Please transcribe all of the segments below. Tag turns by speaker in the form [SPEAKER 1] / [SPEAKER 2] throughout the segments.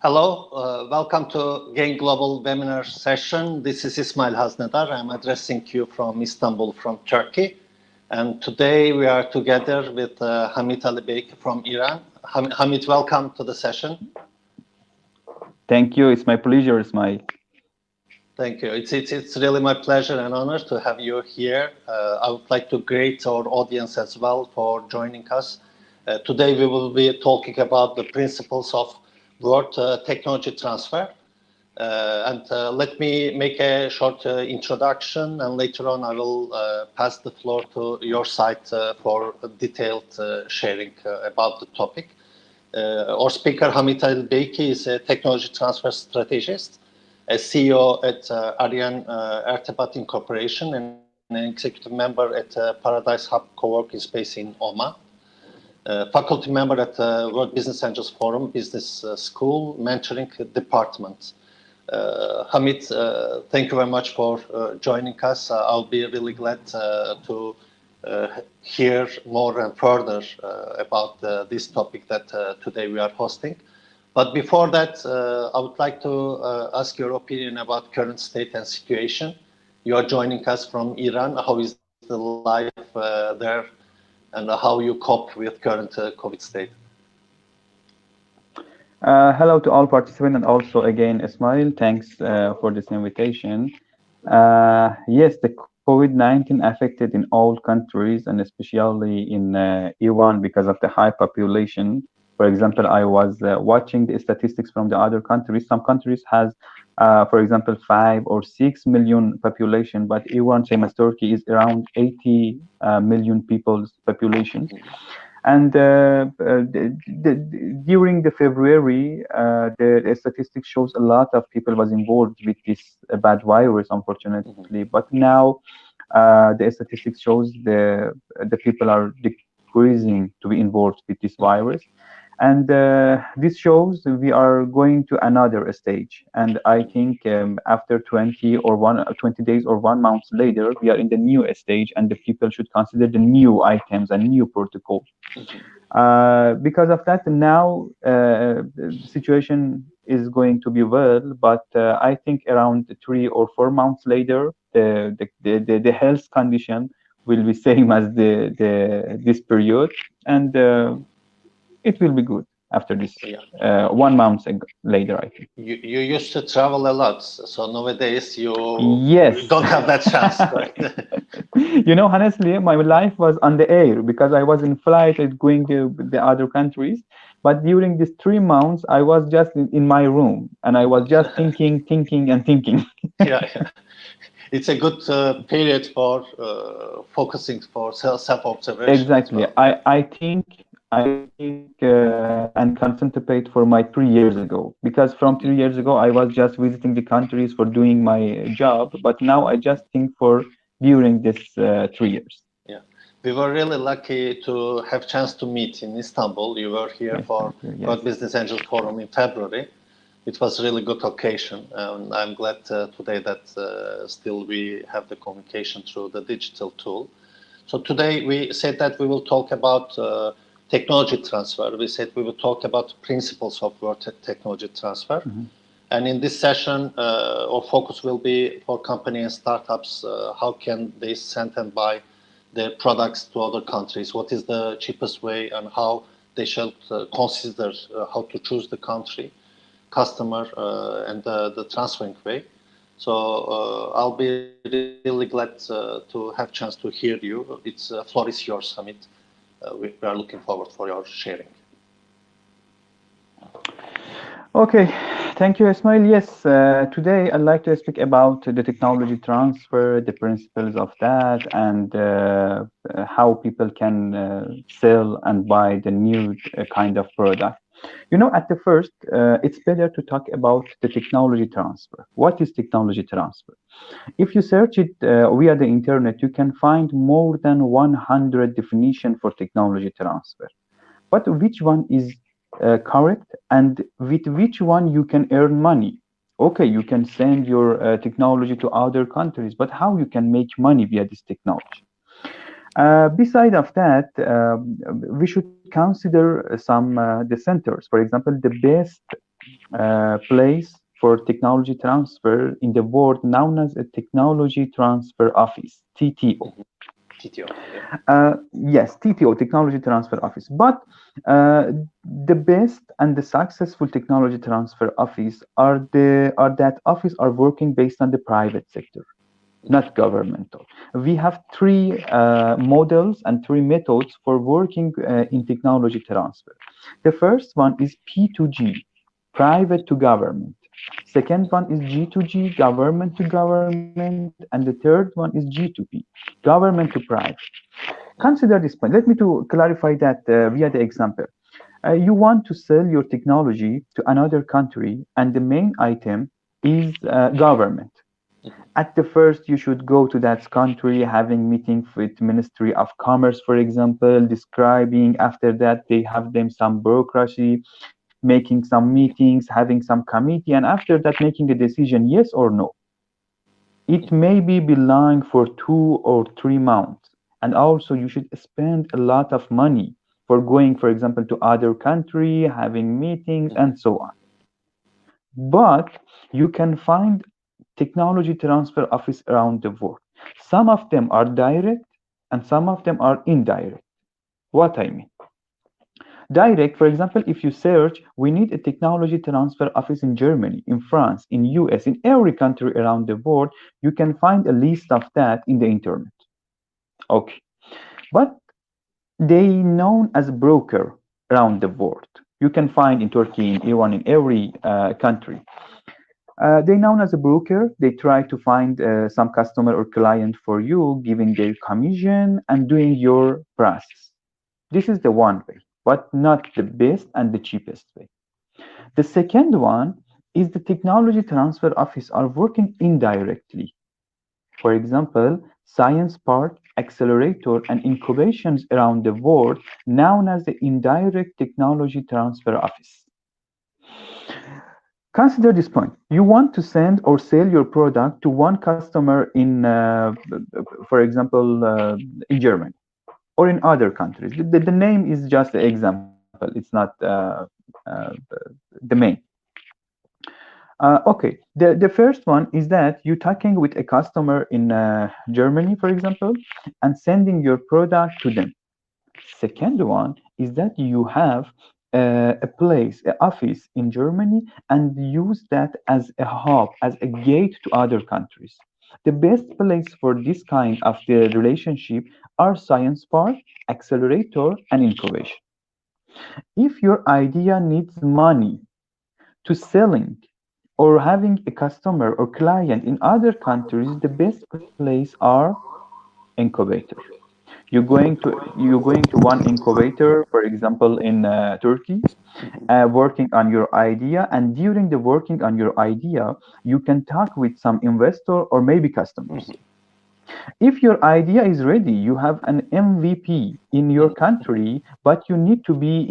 [SPEAKER 1] Hello, welcome to Gain Global webinar session. This is Ismail Haznedar. I'm addressing you from Istanbul, from Turkey. And today we are together with Hamid Alibeiki from Iran. Hamid, welcome to the session.
[SPEAKER 2] Thank you. It's my pleasure, Ismail.
[SPEAKER 1] Thank you. It's really my pleasure and honor to have you here. I would like to greet our audience as well for joining us. Today we will be talking about the principles of world technology transfer. Let me make a short introduction, and later on I will pass the floor to your side for a detailed sharing about the topic. Our speaker, Hamid Alibeiki, is a technology transfer strategist, a CEO at Arian Ertebat Incorporation, and an executive member at Paradise Hub Coworking Space in Oman. Faculty member at World Business Angels Forum Business School Mentoring Department. Hamid, thank you very much for joining us. I'll be really glad to hear more and further about this topic that today we are hosting. But before that, I would like to ask your opinion about current state and situation. You are joining us from Iran. How is the life there? And how you cope with current COVID state?
[SPEAKER 2] Hello to all participants, and also again, Ismail, thanks for this invitation. Yes, the COVID-19 affected in all countries, and especially in Iran because of the high population. For example, I was watching the statistics from the other countries. Some countries has, for example, 5 or 6 million population, but Iran, same as Turkey, is around 80 million people's population. And during the February, the statistics shows a lot of people was involved with this bad virus, unfortunately. But now the statistics shows the people are decreasing to be involved with this virus. And this shows we are going to another stage. And I think after 20 days or 1 month later, we are in the new stage, and the people should consider the new items and new protocol. Because of that, now the situation is going to be well, but I think around 3 or 4 months later, the health condition will be same as this period, and it will be good after this. 1 month later, I think.
[SPEAKER 1] You used to travel a lot, so nowadays you don't have that chance, right?
[SPEAKER 2] You know, honestly, my life was on the air because I was in flight and going to the other countries. But during these 3 months, I was just in my room, and I was just thinking.
[SPEAKER 1] Yeah. It's a good period for focusing for self-observation.
[SPEAKER 2] Exactly. I think and concentrate for my 3 years ago, because from 3 years ago I was just visiting the countries for doing my job, but now I just think for during this 3 years.
[SPEAKER 1] Yeah, we were really lucky to have chance to meet in Istanbul. You were here for World Business Angels Forum in February. It was a really good occasion, and I'm glad today that still we have the communication through the digital tool. So today we said that we will talk about technology transfer. We said we will talk about principles of world technology transfer. And in this session, our focus will be for companies and startups. How can they send and buy their products to other countries? What is the cheapest way, and how they should consider how to choose the country, customer, and the transferring way. So I'll be really glad to have chance to hear you. It's floor is yours, Hamid. We are looking forward for your sharing.
[SPEAKER 2] Okay, thank you, Ismail. Yes, today I'd like to speak about the technology transfer, the principles of that, and how people can sell and buy the new kind of product. You know, at the first, it's better to talk about the technology transfer. What is technology transfer? If you search it via the internet, you can find more than 100 definitions for technology transfer. But which one is correct, and with which one you can earn money? Okay, you can send your technology to other countries, but how you can make money via this technology? Beside of that, we should consider some the centers. For example, the best place for technology transfer in the world known as a Technology Transfer Office, TTO.
[SPEAKER 1] TTO, yeah.
[SPEAKER 2] Yes, TTO, Technology Transfer Office. But the best and the successful technology transfer office are that office are working based on the private sector, not governmental. We have three models and three methods for working in technology transfer. The first one is P2G, private to government. Second one is G2G, government to government, and the third one is G2P, government to private. Consider this point. Let me to clarify that via the example. You want to sell your technology to another country, and the main item is government. At the first, you should go to that country, having meeting with Ministry of Commerce, for example, describing. After that, they have them some bureaucracy, making some meetings, having some committee, and after that, making a decision, yes or no. It may be lying for 2 or 3 months. And also, you should spend a lot of money for going, for example, to other country, having meetings, and so on. But you can find technology transfer office around the world. Some of them are direct and some of them are indirect. What I mean? Direct, for example, if you search, we need a technology transfer office in Germany, in France, in US, in every country around the world, you can find a list of that in the internet. Okay. But they known as broker around the world. You can find in Turkey, in Iran, in every country. They known as a broker. They try to find some customer or client for you, giving their commission and doing your process. This is the one way, but not the best and the cheapest way. The second one is the technology transfer office are working indirectly. For example, science park, accelerator, and incubations around the world, known as the indirect technology transfer office. Consider this point. You want to send or sell your product to one customer in, for example, in Germany or in other countries. The name is just an example. It's not uh, the main. Okay, the first one is that you're talking with a customer in Germany, for example, and sending your product to them. Second one is that you have a place, an office in Germany, and use that as a hub, as a gate to other countries. The best place for this kind of the relationship are science park, accelerator, and incubation. If your idea needs money to selling or having a customer or client in other countries, the best place are incubator. You're going to one incubator, for example, in Turkey, working on your idea, and during the working on your idea, you can talk with some investor or maybe customers. If your idea is ready, you have an MVP in your country, but you need to be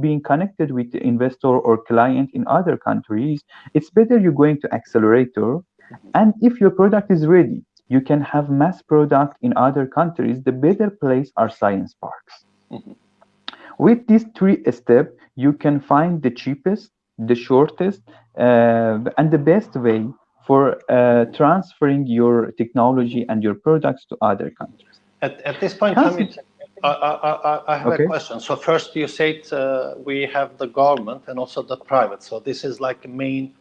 [SPEAKER 2] being connected with the investor or client in other countries. It's better you're going to accelerator. And if your product is ready, you can have mass product in other countries. The better place are science parks. With these three steps, you can find the cheapest, the shortest, and the best way for transferring your technology and your products to other countries.
[SPEAKER 1] At this point,
[SPEAKER 2] Consider,
[SPEAKER 1] Hamid, I have a
[SPEAKER 2] okay.
[SPEAKER 1] question. So first you said we have the government and also the private. So this is like main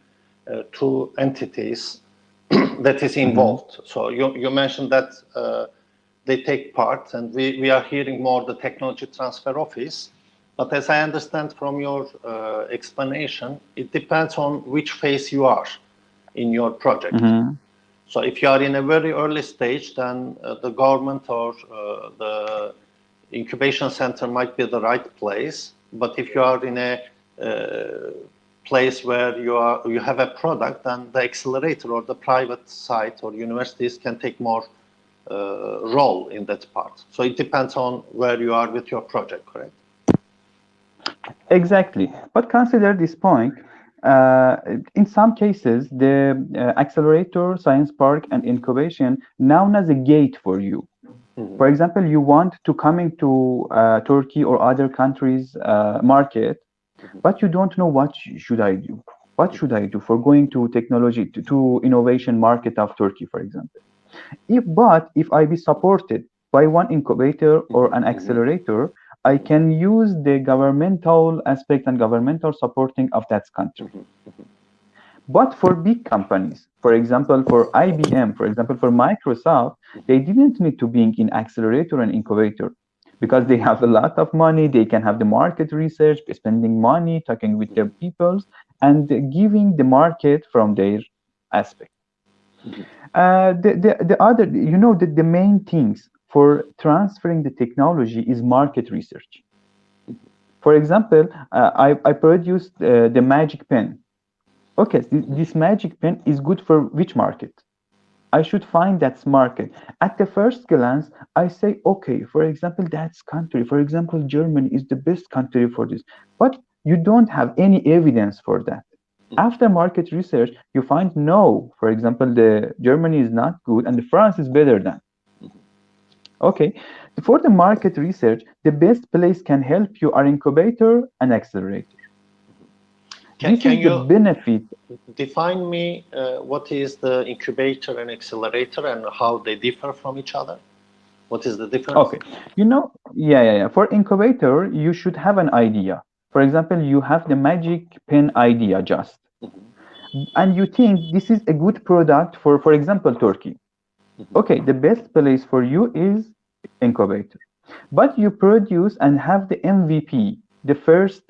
[SPEAKER 1] two entities that is
[SPEAKER 2] Mhm.
[SPEAKER 1] involved. So you mentioned that they take part, and we are hearing more the technology transfer office. But as I understand from your explanation, it depends on which phase you are in your project.
[SPEAKER 2] Mhm.
[SPEAKER 1] So if you are in a very early stage, then the government or the incubation center might be the right place. But if you are in a place where you have a product, then the accelerator or the private side or universities can take more role in that part. So it depends on where you are with your project, correct?
[SPEAKER 2] Exactly. But consider this point. Uh, in some cases, the accelerator, science park, and incubation known as a gate for you. For example, you want to come into Turkey or other countries' market. but you don't know what should I do. What should I do for going to technology to innovation market of Turkey, for example? If I be supported by one incubator or an accelerator, I can use the governmental aspect and governmental supporting of that country. But for big companies, for example, for IBM, for example, for Microsoft, they didn't need to be in accelerator and incubator because they have a lot of money. They can have the market research, spending money, talking with their peoples, and giving the market from their aspect. The other, the main things for transferring the technology is market research. For example, I produced the magic pen. Okay, this magic pen is good for which market? I should find that market. At the first glance, I say, okay, for example, that's country. For example, Germany is the best country for this. But you don't have any evidence for that. After market research, you find no, for example, the Germany is not good and the France is better than. Okay, for the market research, the best place can help you are incubator and accelerator. This is the benefit.
[SPEAKER 1] Define me what is the incubator and accelerator and how they differ from each other? What is the difference?
[SPEAKER 2] Okay, yeah. For incubator, you should have an idea. For example, you have the magic pen idea just, and you think this is a good product for example, Turkey. Okay, the best place for you is incubator, but you produce and have the MVP, the first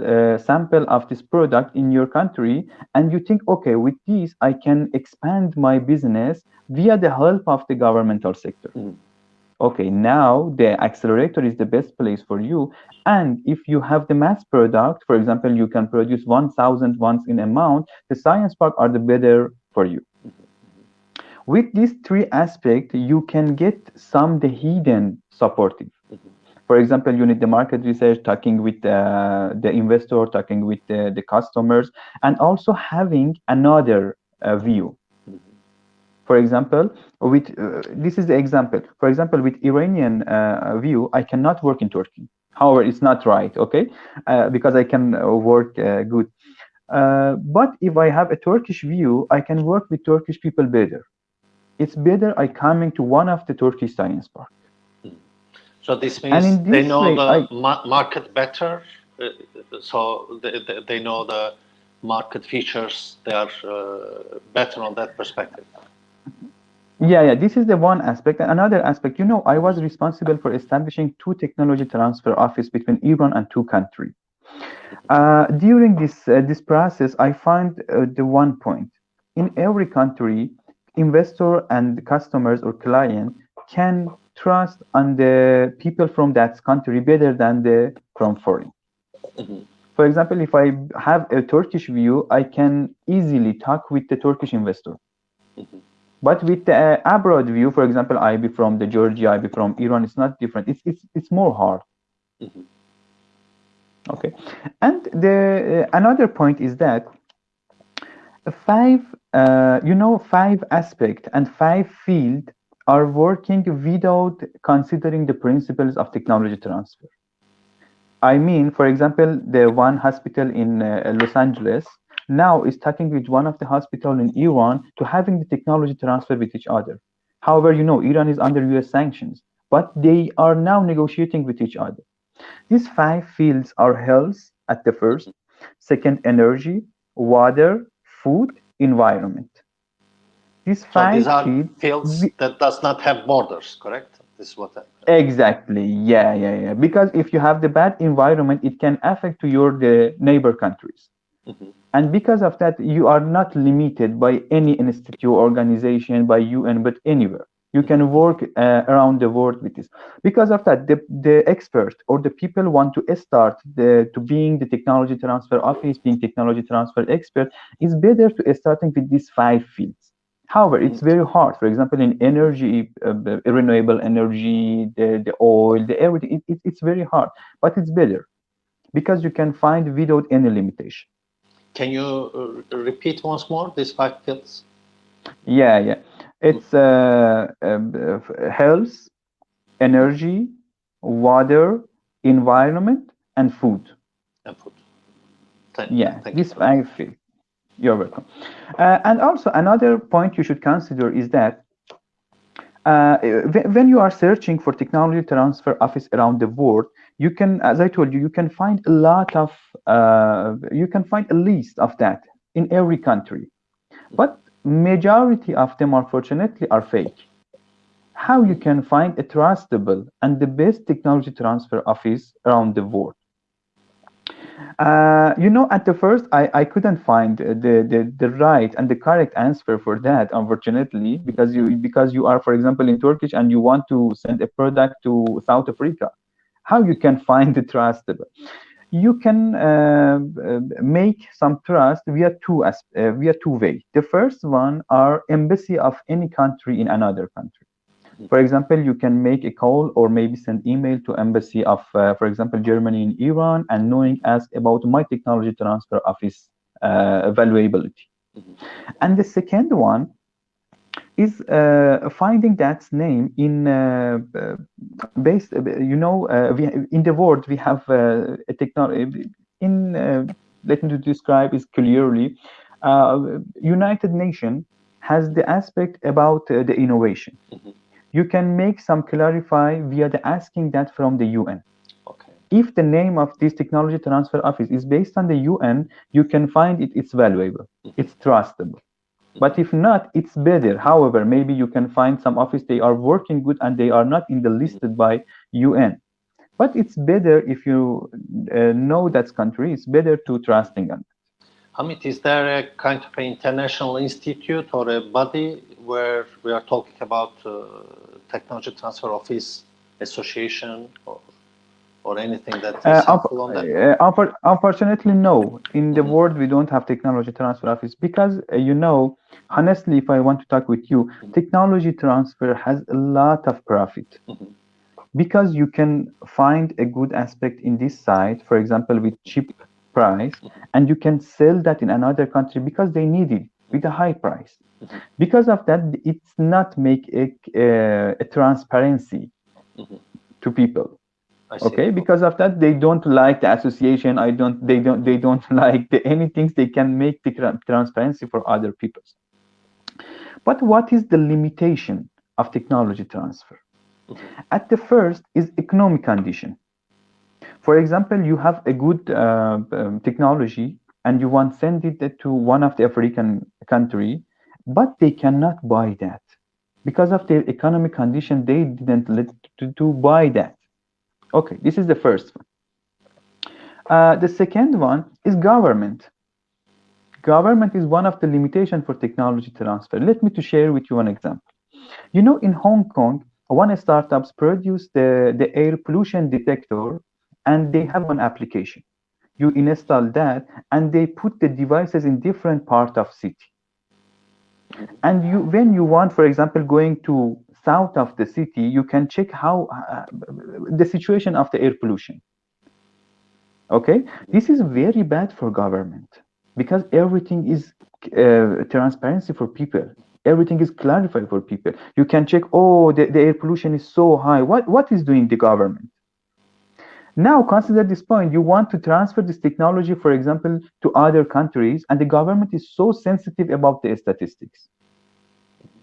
[SPEAKER 2] sample of this product in your country, and you think, okay, with this I can expand my business via the help of the governmental sector. Okay, now the accelerator is the best place for you. And if you have the mass product, for example, you can produce 1,000 once in amount, the science park are the better for you. With these three aspects, you can get some the hidden supportive. For example, you need the market research, talking with the investor, talking with the customers, and also having another view. For example, with this is the example. For example, with Iranian view, I cannot work in Turkey. However, it's not right, okay? Because I can work good. But if I have a Turkish view, I can work with Turkish people better. It's better I coming to one of the Turkish science park.
[SPEAKER 1] So this means they know the market better. So they know the market features. They are better on that perspective.
[SPEAKER 2] Yeah, this is the one aspect. Another aspect, I was responsible for establishing 2 technology transfer office between Iran and 2 countries. During this process, I find the one point. In every country, investor and customers or client can trust on the people from that country better than from foreign. For example, if I have a Turkish view, I can easily talk with the Turkish investor. But with the abroad view, for example, I be from the Georgia, I be from Iran, it's not different. It's more hard. Okay, and the another point is that 5 aspect and 5 field are working without considering the principles of technology transfer. I mean, for example, the one hospital in Los Angeles now is talking with one of the hospital in Iran to having the technology transfer with each other. However, Iran is under US sanctions, but they are now negotiating with each other. These 5 fields are health at the first, second energy, water, food, environment. These 5
[SPEAKER 1] these are fields that does not have borders, correct? This is what
[SPEAKER 2] exactly. Yeah. Because if you have the bad environment, it can affect to the neighbor countries. And because of that, you are not limited by any institute, organization, by UN, but anywhere. You can work around the world with this. Because of that, the expert or the people want to start to being the technology transfer office, being technology transfer expert, is better to starting with these 5 fields. However, it's very hard. For example, in energy, renewable energy, the oil, the everything, it's very hard. But it's better because you can find without any limitation.
[SPEAKER 1] Can you repeat once more these 5 fields?
[SPEAKER 2] Yeah. It's health, energy, water, environment, and food. Yeah,
[SPEAKER 1] Thank you
[SPEAKER 2] this
[SPEAKER 1] for that.
[SPEAKER 2] I feel. You're welcome. And also another point you should consider is that when you are searching for technology transfer office around the world, you can, as I told you, you can find a lot of, you can find a list of that in every country. But majority of them, unfortunately, are fake. How you can find a trustable and the best technology transfer office around the world? At the first, I couldn't find the right and the correct answer for that, unfortunately, because you are, for example, in Turkish and you want to send a product to South Africa. How you can find the trustable? You can make some trust via two ways. The first one are embassy of any country in another country. For example, you can make a call or maybe send email to embassy of, for example, Germany in Iran and knowing ask about my technology transfer office valuability. And the second one is finding that name in based, in the world we have a technology in. Let me describe it clearly. United Nations has the aspect about the innovation. You can make some clarify via the asking that from the UN.
[SPEAKER 1] Okay.
[SPEAKER 2] If the name of this technology transfer office is based on the UN, you can find it's valuable, it's trustable. But if not, it's better. However, maybe you can find some office they are working good and they are not in the listed by UN. But it's better if you know that country. It's better to trusting on.
[SPEAKER 1] Hamid, is there a kind of an international institute or a body where we are talking about technology transfer office association or anything that is helpful on that?
[SPEAKER 2] Unfortunately, no. In the world, we don't have technology transfer office because, honestly, if I want to talk with you, technology transfer has a lot of profit. Because you can find a good aspect in this site, for example, with cheap price, and you can sell that in another country because they need it with a high price. Because of that, it's not make a transparency to people. Okay, because of that, they don't like the association. They don't like anything they can make the transparency for other people. But what is the limitation of technology transfer? At the first is economic condition. For example, you have a good technology and you want to send it to one of the African country, but they cannot buy that. Because of their economic condition, they didn't let to buy that. Okay, this is the first one. The second one is government. Government is one of the limitations for technology transfer. Let me to share with you an example. In Hong Kong, one startups produce the air pollution detector and they have one application. You install that and they put the devices in different part of city. And when you want, for example, going to south of the city, you can check how the situation of the air pollution. Okay, this is very bad for government because everything is transparency for people. Everything is clarified for people. You can check, oh, the air pollution is so high. What is doing the government? Now consider this point. You want to transfer this technology, for example, to other countries, and the government is so sensitive about the statistics.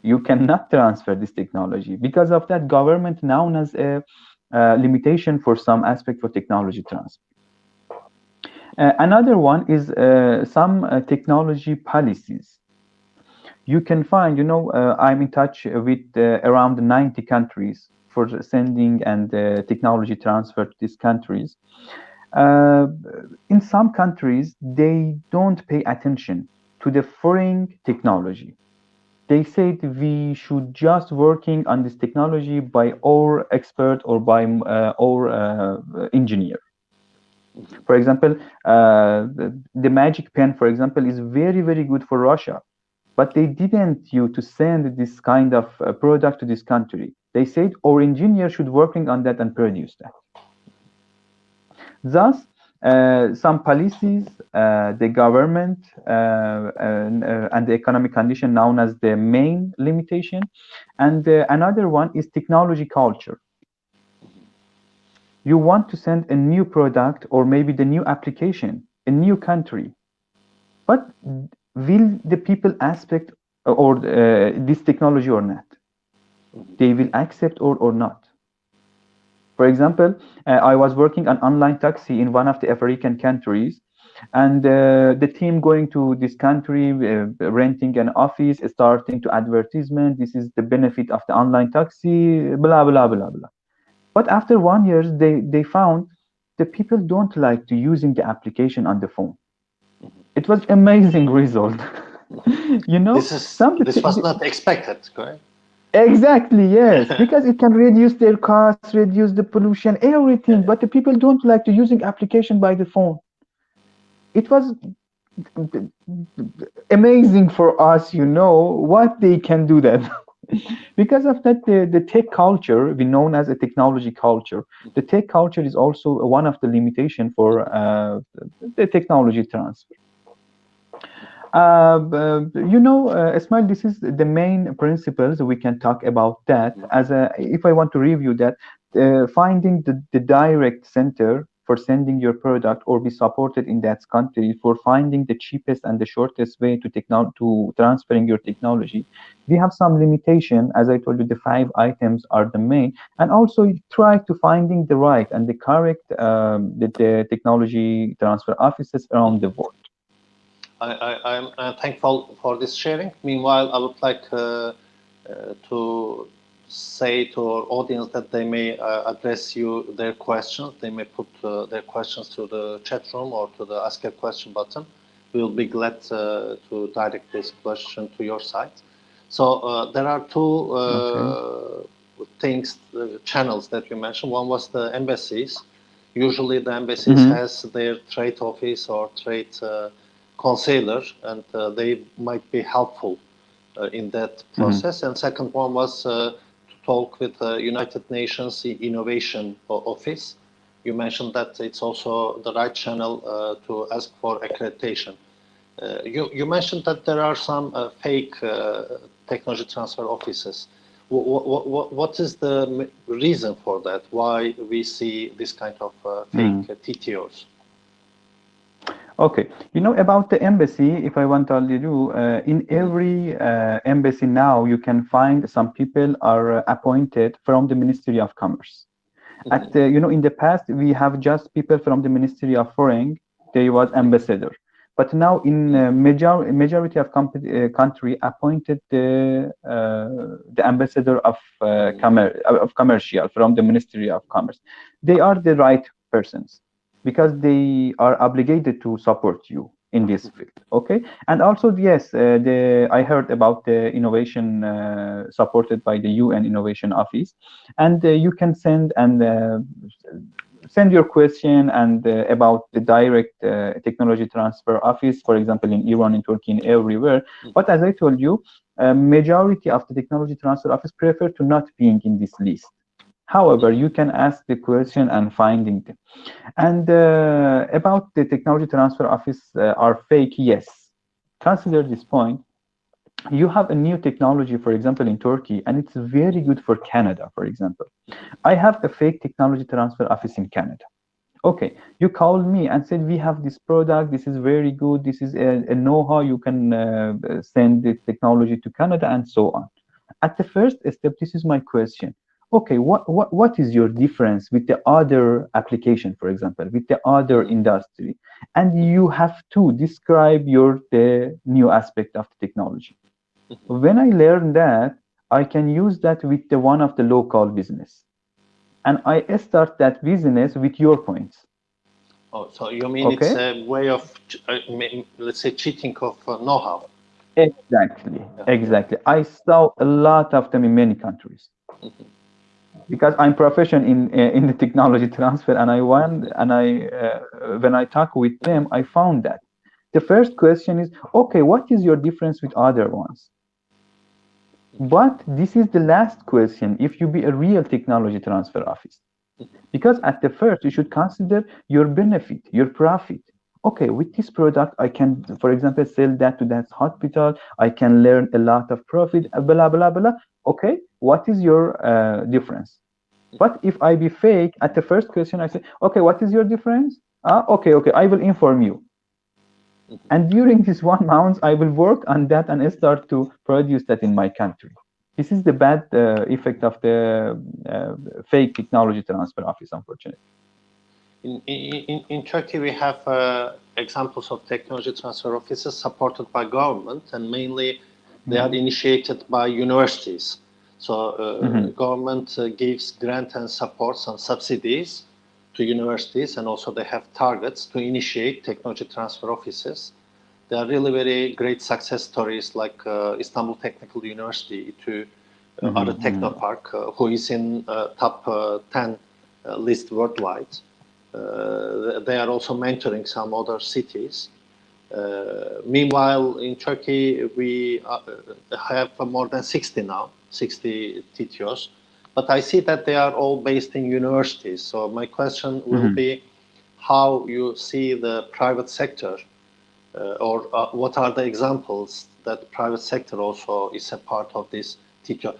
[SPEAKER 2] You cannot transfer this technology. Because of that, government now has a limitation for some aspect for technology transfer. Another one is some technology policies. You can find, I'm in touch with around 90 countries for sending and technology transfer to these countries. In some countries, they don't pay attention to the foreign technology. They said we should just working on this technology by our expert or by our engineer. For example, the magic pen, for example, is very, very good for Russia, but they didn't to send this kind of product to this country. They said our engineer should working on that and produce that. Thus, some policies, the government and the economic condition known as the main limitation. And another one is technology culture. You want to send a new product or maybe the new application, a new country, but will the people aspect or this technology or not? They will accept or not. For example, I was working on online taxi in one of the African countries, and the team going to this country, renting an office, starting to advertisement. This is the benefit of the online taxi, blah blah blah blah. But after 1 year, they found the people don't like to using the application on the phone. It was amazing result. You know,
[SPEAKER 1] This was not expected, correct?
[SPEAKER 2] exactly, yes, because it can reduce their costs, reduce the pollution, everything. But the people don't like to using application by the phone. It was amazing for us, you know, what they can do that. Because of that, the tech culture, we known as a technology culture, the tech culture is also one of the limitation for the technology transfer. You know, Ismail, this is the main principles we can talk about that. As a, if I want to review that, finding the direct center for sending your product or be supported in that country, for finding the cheapest and the shortest way to transferring your technology. We have some limitation, as I told you, the 5 items are the main, and also try to finding the right and the correct the technology transfer offices around the world.
[SPEAKER 1] I'm thankful for this sharing. Meanwhile, I would like to say to our audience that they may address you their questions. They may put their questions to the chat room or to the Ask a Question button. We will be glad to direct this question to your site. So there are two things, channels that you mentioned. One was the embassies. Usually the embassies has their trade office or trade consular, and they might be helpful in that process. And second one was to talk with the United Nations Innovation Office. You mentioned that it's also the right channel to ask for accreditation. You mentioned that there are some fake technology transfer offices. What is the reason for that? Why we see this kind of fake TTOs?
[SPEAKER 2] Okay, you know about the embassy, if I want to tell you, in every embassy now, you can find some people are appointed from the Ministry of Commerce. At the, you know, in the past, we have just people from the Ministry of Foreign, they was ambassador. But now in majority of country appointed the ambassador of commercial from the Ministry of Commerce. They are the right persons, because they are obligated to support you in this field. Okay, and also yes, I heard about the innovation supported by the UN Innovation Office, and you can send your question and about the direct technology transfer office, for example, in Iran, in Turkey, in everywhere. But as I told you, majority of the technology transfer office prefer to not being in this list. However, you can ask the question and finding them. And about the technology transfer office are fake, yes. Consider this point. You have a new technology, for example, in Turkey, and it's very good for Canada, for example. I have a fake technology transfer office in Canada. Okay, you called me and said, we have this product, this is very good, this is a know-how, you can send the technology to Canada and so on. At the first step, this is my question. Okay, what is your difference with the other application, for example, with the other industry? And you have to describe the new aspect of the technology. When I learn that, I can use that with the one of the local business. And I start that business with your points.
[SPEAKER 1] Oh, so you mean it's a way of, let's say, cheating of know-how?
[SPEAKER 2] Exactly, exactly. I saw a lot of them in many countries. Because I'm professional in the technology transfer, and when I talk with them, I found that the first question is, okay, what is your difference with other ones? But this is the last question if you be a real technology transfer office, because at the first you should consider your benefit, your profit. Okay, with this product, I can, for example, sell that to that hospital. I can learn a lot of profit, blah, blah, blah. Okay, what is your difference? But if I be fake, at the first question, I say, okay, what is your difference? Okay, I will inform you. And during this 1 month, I will work on that and start to produce that in my country. This is the bad effect of the fake technology transfer office, unfortunately.
[SPEAKER 1] In Turkey, we have examples of technology transfer offices supported by government, and mainly they are initiated by universities. So government gives grant and supports and subsidies to universities, and also they have targets to initiate technology transfer offices. There are really very great success stories like Istanbul Technical University to other Technopark, who is in top 10 list worldwide. They are also mentoring some other cities. Meanwhile, in Turkey, we have more than 60 now, 60 TTOs. But I see that they are all based in universities. So my question will be how you see the private sector, or what are the examples that private sector also is a part of this TTO.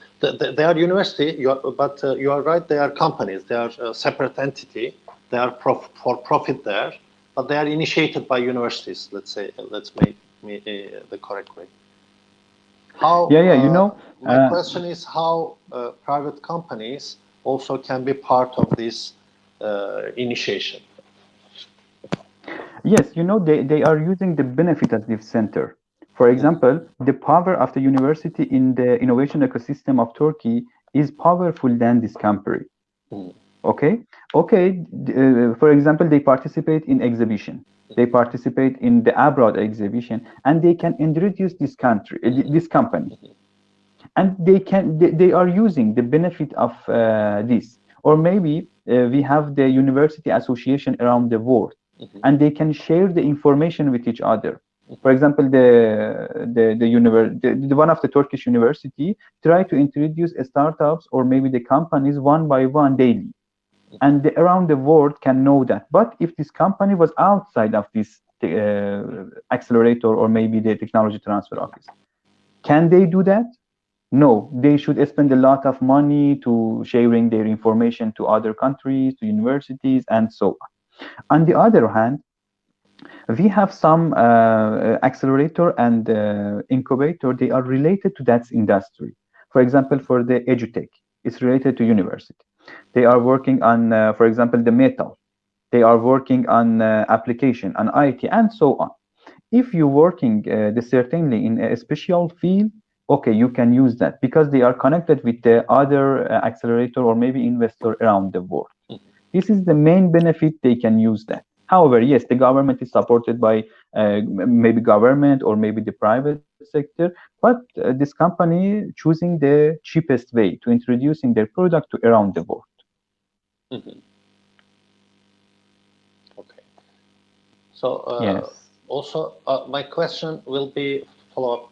[SPEAKER 1] They are university, but you are right, they are companies. They are a separate entity. They are for profit there, but they are initiated by universities. Let's make the correct way. How? My question is how private companies also can be part of this initiation.
[SPEAKER 2] Yes, they are using the benefit of this center. For example, the power of the university in the innovation ecosystem of Turkey is powerful than this company. Okay. For example, they participate in exhibition. They participate in the abroad exhibition, and they can introduce this company, and they are using the benefit of this. Or maybe we have the university association around the world, and they can share the information with each other. For example, the one of the Turkish university try to introduce startups or maybe the companies one by one daily. And around the world can know that. But if this company was outside of this accelerator or maybe the technology transfer office, can they do that? No, they should spend a lot of money to sharing their information to other countries, to universities, and so on. On the other hand, we have some accelerator and incubator. They are related to that industry. For example, for the edutech, it's related to university. They are working on, for example, the metal. They are working on application, on IT, and so on. If you're working certainly in a special field, okay, you can use that because they are connected with the other accelerator or maybe investor around the world. This is the main benefit. They can use that. However, yes, the government is supported by maybe government or maybe the private sector, but this company choosing the cheapest way to introducing their product to around the world.
[SPEAKER 1] Okay. So
[SPEAKER 2] yes.
[SPEAKER 1] Also, my question will be follow up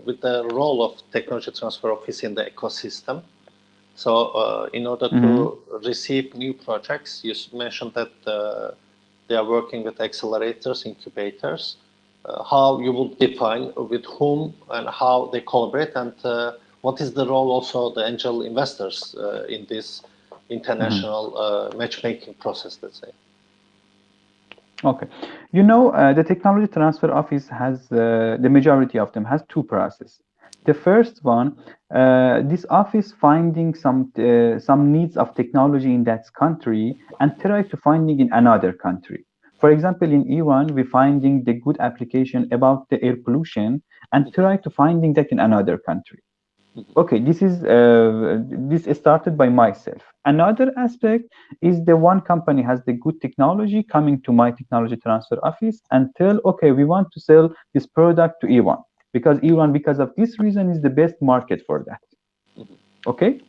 [SPEAKER 1] with the role of technology transfer office in the ecosystem. So in order to receive new projects, you mentioned that they are working with accelerators, incubators. How you would define with whom and how they collaborate, and what is the role also of the angel investors in this international matchmaking process, let's say?
[SPEAKER 2] Okay, the technology transfer office has the majority of them has two processes. The first one, this office finding some needs of technology in that country and try to finding in another country. For example, in Iran, we're finding the good application about the air pollution and try to finding that in another country. Okay, this started by myself. Another aspect is the one company has the good technology coming to my technology transfer office and tell, okay, we want to sell this product to Iran because Iran, because of this reason, is the best market for that. Okay,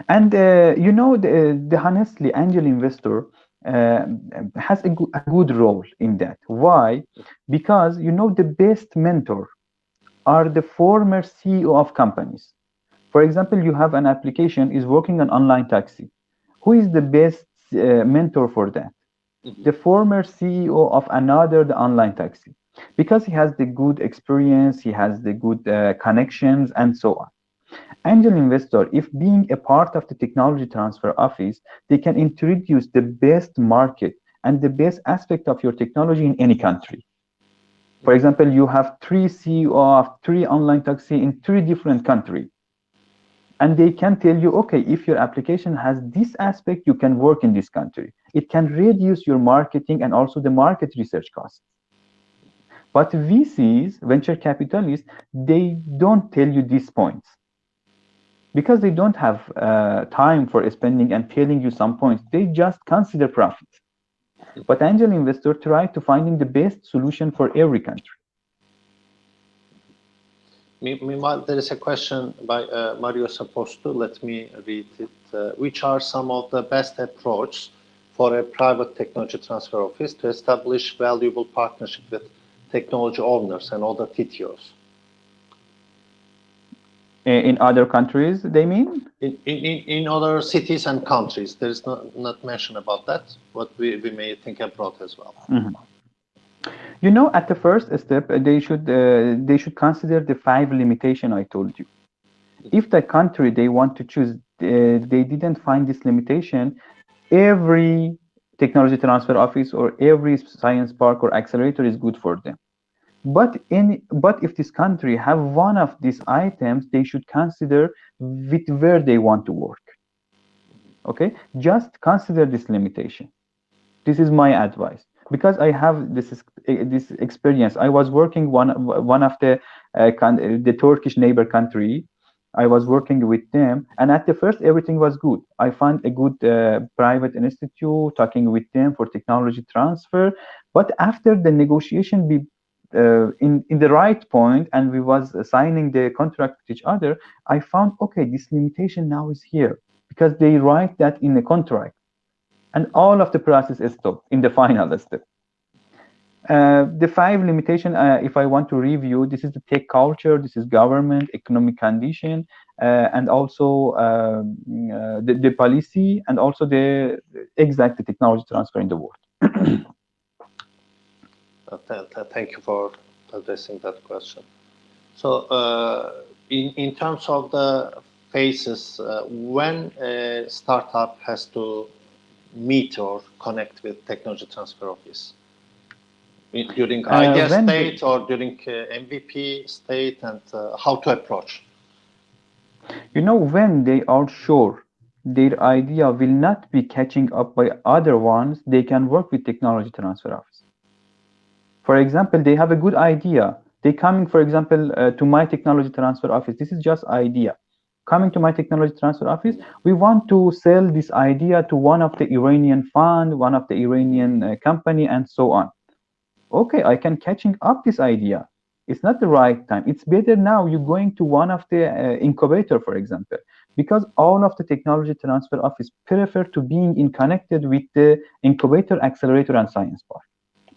[SPEAKER 2] and the honestly angel investor has a good role in that. Why? Because the best mentor are the former CEO of companies. For example, you have an application is working on online taxi. Who is the best mentor for that? The former CEO of the online taxi, because he has the good experience, he has the good connections, and so on. Angel investor, if being a part of the technology transfer office, they can introduce the best market and the best aspect of your technology in any country. For example, you have three CEO of three online taxi in three different countries. And they can tell you, okay, if your application has this aspect, you can work in this country. It can reduce your marketing and also the market research costs. But VCs, venture capitalists, they don't tell you these points because they don't have time for spending and telling you some points. They just consider profit. But angel investors try to finding the best solution for every country.
[SPEAKER 1] Meanwhile, there is a question by Mario Sapostu. Let me read it. Which are some of the best approaches for a private technology transfer office to establish valuable partnership with technology owners and other TTOs?
[SPEAKER 2] In other countries, they mean?
[SPEAKER 1] In other cities and countries. There is not mention about that, but we may think abroad as well.
[SPEAKER 2] Mm-hmm. You know, at the first step, they should consider the 5 limitation I told you. If the country they want to choose, they didn't find this limitation, every technology transfer office or every science park or accelerator is good for them. But if this country have one of these items, they should consider with where they want to work. Okay, just consider this limitation. This is my advice. Because I have this experience. I was working one of the Turkish neighbor country. I was working with them, and at the first everything was good. I found a good private institute, talking with them for technology transfer. But after the negotiation in the right point, and we was signing the contract with each other, I found, okay, this limitation now is here because they write that in the contract. And all of the process is stopped in the final step. The 5 limitation, if I want to review, this is the tech culture, this is government, economic condition, and also the policy, and also the exact technology transfer in the world.
[SPEAKER 1] Thank you for addressing that question. So in terms of the phases, when a startup has to meet or connect with technology transfer office? During idea state or during MVP state, and how to approach?
[SPEAKER 2] You know, when they are sure their idea will not be catching up by other ones, they can work with technology transfer office. For example, they have a good idea. They coming, for example, to my technology transfer office. This is just idea. Coming to my technology transfer office, we want to sell this idea to one of the Iranian fund, one of the Iranian company, and so on. Okay, I can catching up this idea. It's not the right time. It's better now you're going to one of the incubator, for example, because all of the technology transfer office prefer to being in connected with the incubator, accelerator, and science park,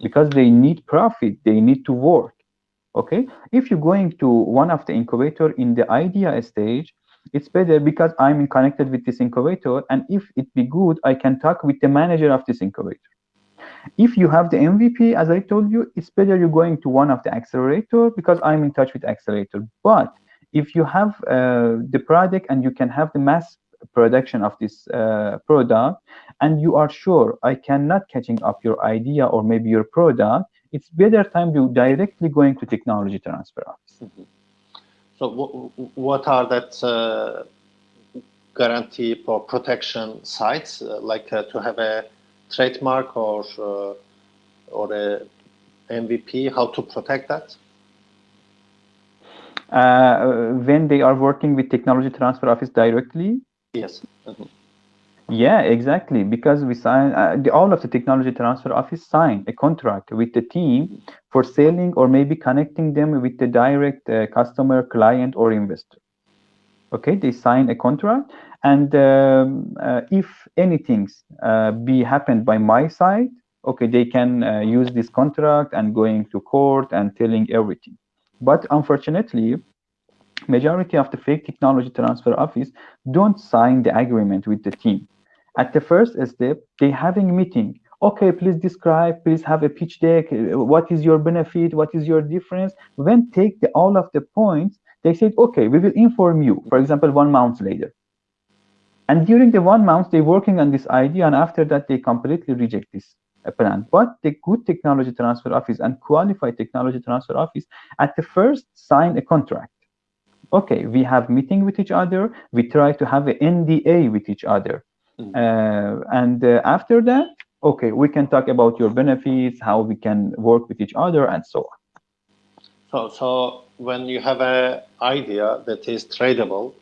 [SPEAKER 2] because they need profit, they need to work. Okay, if you're going to one of the incubator in the idea stage, it's better because I'm connected with this incubator, and if it be good, I can talk with the manager of this incubator. If you have the MVP, as I told you, it's better you're going to one of the accelerator because I'm in touch with accelerator. But if you have the product and you can have the mass production of this product, and you are sure I cannot catching up your idea or maybe your product, it's better time you directly going to technology transfer office.
[SPEAKER 1] Mm-hmm. So what are that guarantee for protection sites, like to have a trademark or a MVP, how to protect that?
[SPEAKER 2] When they are working with technology transfer office directly?
[SPEAKER 1] Yes. Mm-hmm.
[SPEAKER 2] Yeah, exactly. Because we sign all of the technology transfer office sign a contract with the team for selling or maybe connecting them with the direct customer, client, or investor. Okay, they sign a contract, and if anything be happened by my side, okay, they can use this contract and going to court and telling everything. But unfortunately, majority of the fake technology transfer office don't sign the agreement with the team. At the first step, they having meeting. Okay, please describe, please have a pitch deck. What is your benefit? What is your difference? When take all of the points, they said, okay, we will inform you, for example, 1 month later. And during the 1 month, they're working on this idea, and after that, they completely reject this. plan. But the good technology transfer office and qualified technology transfer office at the first sign a contract. Okay, we have meeting with each other. We try to have an NDA with each other, and after that, okay, we can talk about your benefits, how we can work with each other, and so on.
[SPEAKER 1] So when you have an idea that is tradable,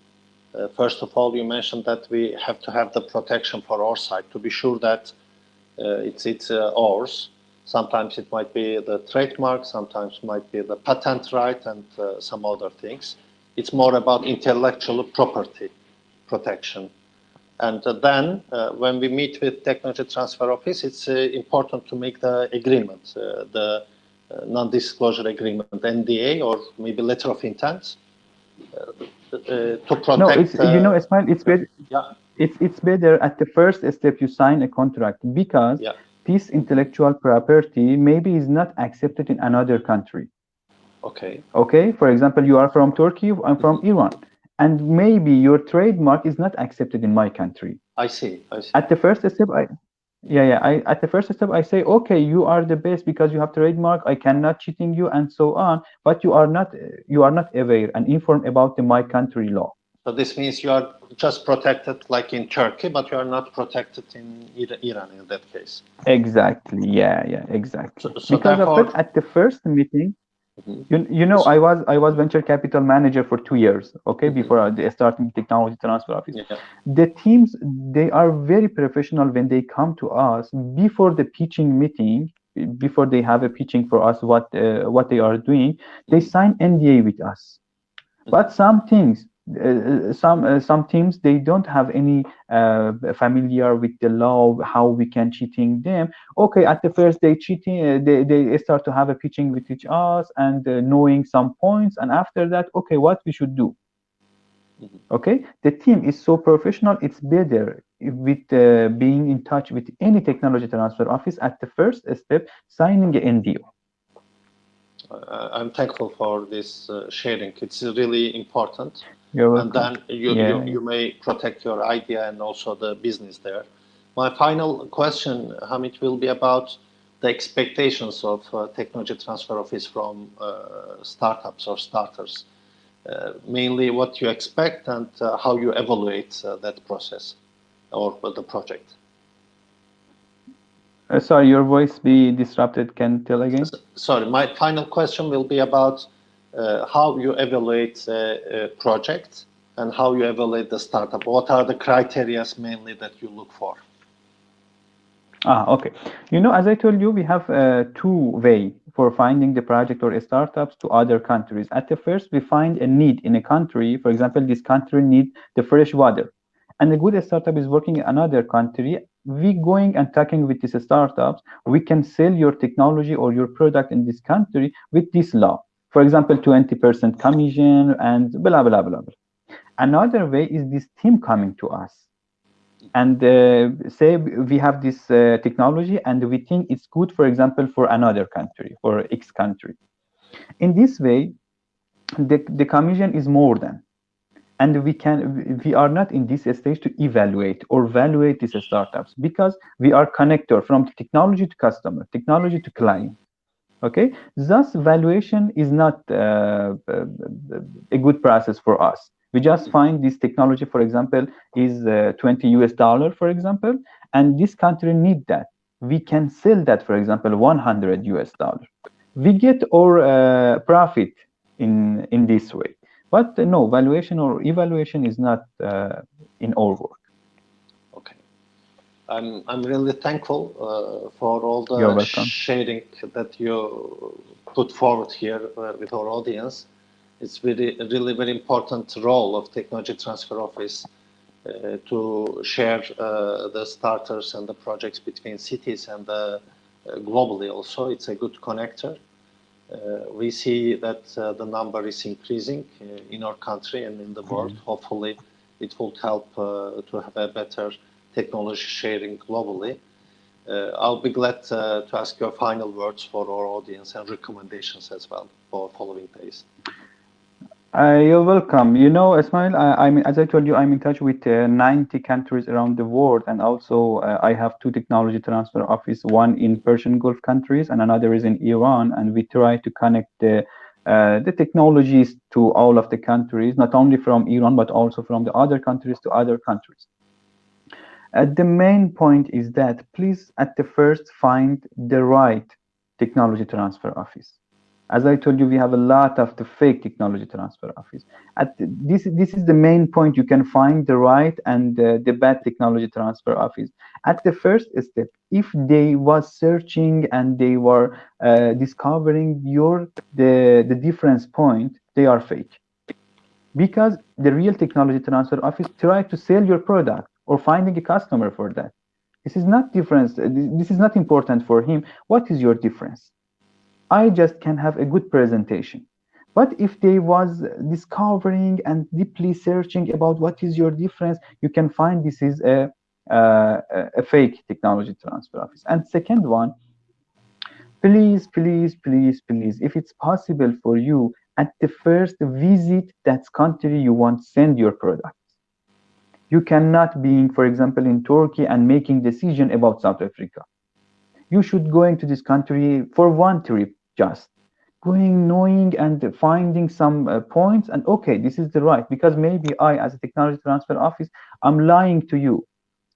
[SPEAKER 1] first of all, you mentioned that we have to have the protection for our side to be sure that it's ours. Sometimes it might be the trademark, sometimes might be the patent right, and some other things. It's more about intellectual property protection. And then when we meet with Technology Transfer Office, it's important to make the agreement, the non-disclosure agreement, NDA, or maybe letter of intent, to protect.
[SPEAKER 2] No, it's Ismail, it's better.
[SPEAKER 1] Yeah.
[SPEAKER 2] It's better at the first step you sign a contract, because this intellectual property maybe is not accepted in another country.
[SPEAKER 1] Okay.
[SPEAKER 2] Okay. For example, you are from Turkey, I'm from Iran, and maybe your trademark is not accepted in my country.
[SPEAKER 1] I see.
[SPEAKER 2] At the first step, at the first step, I say, okay, you are the best because you have trademark. I cannot cheating you and so on. But you are not aware and informed about my country law.
[SPEAKER 1] So this means you are just protected like in Turkey, but you are not protected in Iran in that case.
[SPEAKER 2] Exactly. Yeah, exactly.
[SPEAKER 1] So
[SPEAKER 2] because
[SPEAKER 1] therefore,
[SPEAKER 2] of that, at the first meeting, I was venture capital manager for 2 years. Okay, before starting technology transfer office.
[SPEAKER 1] Yeah.
[SPEAKER 2] The teams, they are very professional when they come to us before the pitching meeting. Before they have a pitching for us, what they are doing, they sign NDA with us. But some things, some teams, they don't have any familiar with the law, how we can cheating them. Okay, at the first they cheating, they start to have a pitching with each us and knowing some points, and after that, okay, what we should do. Okay, the team is so professional. It's better with being in touch with any technology transfer office at the first step, signing an NDA.
[SPEAKER 1] I'm thankful for this sharing. It's really important.
[SPEAKER 2] You're welcome.
[SPEAKER 1] And then you may protect your idea and also the business there. My final question, Hamid, will be about the expectations of Technology Transfer Office from startups or starters. Mainly what you expect and how you evaluate that process or the project.
[SPEAKER 2] Sorry, your voice be disrupted. Can you tell again?
[SPEAKER 1] Sorry, my final question will be about how you evaluate a project and how you evaluate the startup. What are the criteria mainly that you look for?
[SPEAKER 2] Okay. As I told you, we have two way for finding the project or startups to other countries. At the first, we find a need in a country. For example, this country need the fresh water, and a good startup is working in another country. We going and talking with these startups. We can sell your technology or your product in this country with this law. For example, 20% commission and blah blah blah blah. Another way is this team coming to us and say we have this technology and we think it's good, for example, for another country, for X country. In this way, the commission is more than, and we are not in this stage to evaluate or evaluate these startups, because we are connector from technology to customer, technology to client. Okay, thus valuation is not a good process for us. We just find this technology, for example, is $20, for example, and this country need that. We can sell that, for example, $100. We get our profit in this way. But no, valuation or evaluation is not in our work.
[SPEAKER 1] Okay, I'm really thankful for all the sharing that you put forward here with our audience. It's really very important role of Technology Transfer Office to share the starters and the projects between cities and globally also. It's a good connector. We see that the number is increasing in our country and in the world. Hopefully, it will help to have a better technology sharing globally. I'll be glad to ask your final words for our audience and recommendations as well for following days.
[SPEAKER 2] You're welcome. You know, Ismail, I mean, as I told you, I'm in touch with 90 countries around the world, and also I have two technology transfer office, one in Persian Gulf countries and another is in Iran, and we try to connect the technologies to all of the countries, not only from Iran, but also from the other countries to other countries. The main point is that please, at the first, find the right technology transfer office. As I told you, we have a lot of the fake technology transfer office. This is the main point. You can find the right and the bad technology transfer office. At the first step, if they was searching and they were discovering the difference point, they are fake, because the real technology transfer office try to sell your product or finding a customer for that. This is not difference. This is not important for him. What is your difference? I just can have a good presentation. But if they was discovering and deeply searching about what is your difference, you can find this is a fake technology transfer office. And second one, please, please, please, please, if it's possible for you, at the first visit that country you want send your product. You cannot being, for example, in Turkey and making decision about South Africa. You should go into this country for one trip, just going, knowing and finding some points, and okay, this is the right, because maybe I, as a technology transfer office, I'm lying to you.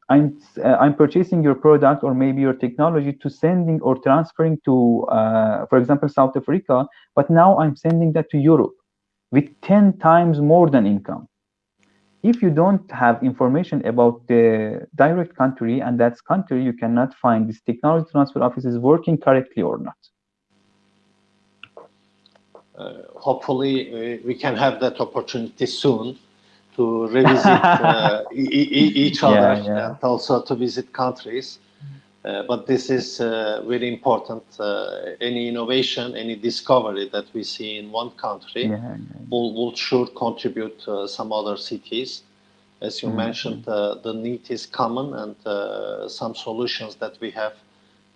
[SPEAKER 2] I'm purchasing your product or maybe your technology to sending or transferring to, for example, South Africa, but now I'm sending that to Europe with 10 times more than income. If you don't have information about the direct country and that's country, you cannot find this technology transfer office is working correctly or not.
[SPEAKER 1] Hopefully, we can have that opportunity soon to revisit each other
[SPEAKER 2] Yeah, yeah.
[SPEAKER 1] and also to visit countries. But this is very important. Any innovation, any discovery that we see in one country
[SPEAKER 2] Yeah,
[SPEAKER 1] will sure contribute to some other cities. As you mentioned, the need is common, and some solutions that we have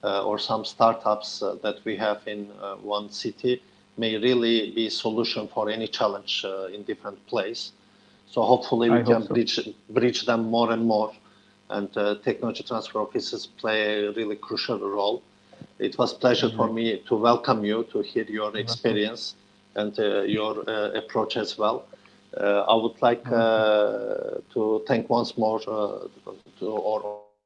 [SPEAKER 1] or some startups that we have in one city may really be a solution for any challenge in different place. So hopefully we
[SPEAKER 2] I hope
[SPEAKER 1] can
[SPEAKER 2] so.
[SPEAKER 1] bridge them more and more, and technology transfer offices play a really crucial role. It was a pleasure for
[SPEAKER 2] Exactly.
[SPEAKER 1] me to welcome you, to hear your
[SPEAKER 2] You're welcome.
[SPEAKER 1] experience and your approach as well. I would like
[SPEAKER 2] You're welcome.
[SPEAKER 1] to thank once more to our audience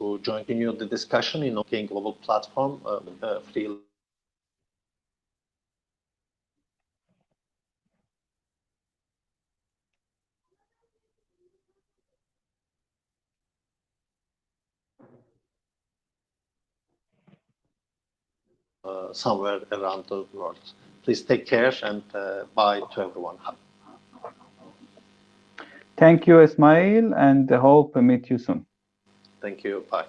[SPEAKER 1] to continue the discussion in Coworking global platform, freelance somewhere around the world. Please take care and bye to everyone.
[SPEAKER 2] Thank you, Ismail, and hope to meet you soon.
[SPEAKER 1] Thank you. Bye.